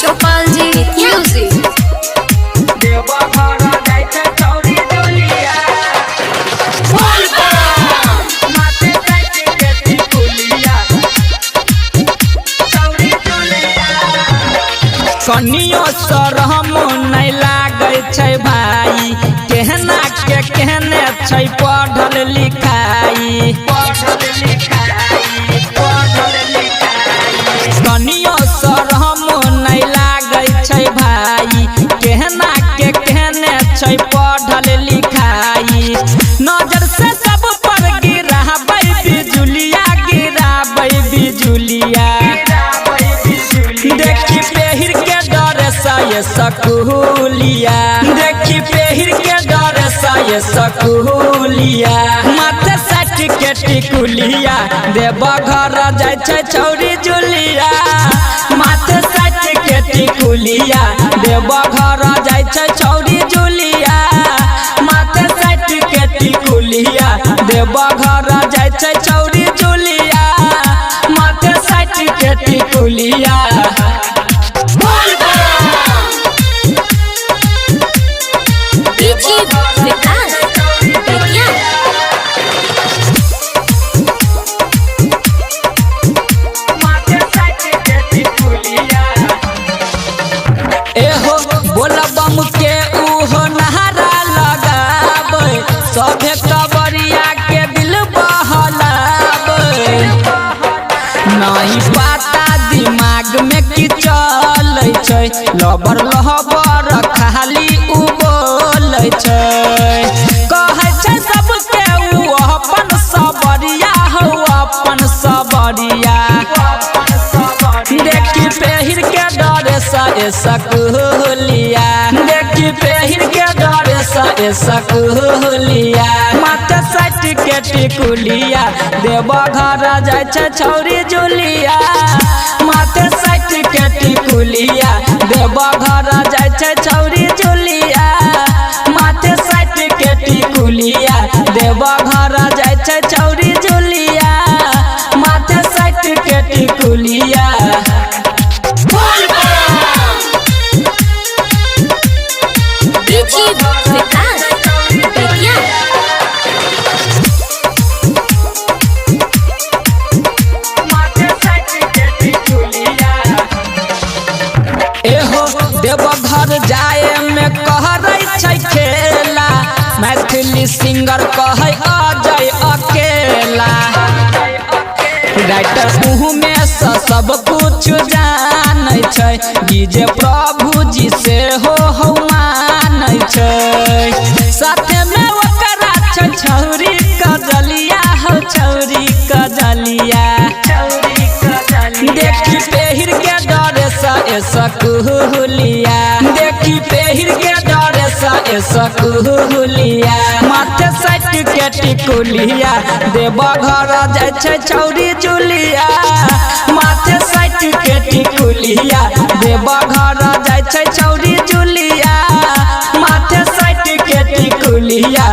Gopal ji Music. कनियो सरहम नहीं लागे छै भाई केहना के केहने छै पढ़ल लिखाई कनियो सरहम नहीं लागे छै भाई केहना के केहने छै पढ़ल लिखाई नजर से सब पर गिराबै बिजुलिया गिराबै बिजुलिया देखी पेहिर के डरे साये सकुलिया देखी पेहिर के डरे साये सकुलिया माथे सट के टिकुलिया देव घर जाय छै छौरी जुलिया माथे सट के टिकुलिया देव घर जाय छै छौरी जुलिया माथे सट के टिकुलिया देव घर जाय छै छौरी जुलिया माथे सट के टिकुलिया एहो बोला बम के उहो नहरा लगाबै सभे कबरिया के दिल बहलाबै नहीं पता दिमाग में की चलै छै लबर लहबर खाली उबलै छै कहै छै सबके उ अपन सबरिया हो अपन सबरिया देखी पेहिर के डरे साये सकुलिया देखी पेहिर के डरे साये सकुलिया माथे सट के टिकुलिया देव घर जाय छै छौरी जुलिया माथे सट के टिकुलिया देव घर जाय छै छौरी जुलिया माथे सट के टिकुलिया देव घर जाय छै छौरी जुलिया माथे सट के टिकुलिया एहो देव घर जाए में कहरै छै खेला मैथिली सिंगर कहै अजय अकेला राइटर मुँह में सब कुछ जानै छै डीजे प्रभु जी से हो मानै छै साथे में ओकरा छै छौरी कजलिया हो छौरी कजलिया देखी पेहिर के डरे साये सकुलिया देखी पेहिर के डरे साये सकुलिया माथे सट के टिकुलिया देव घर जाय छै छौरी जुलिया माथे सट के टिकुलिया देव घर जाय छै छौरी जुलिया माथे सट के टिकुलिया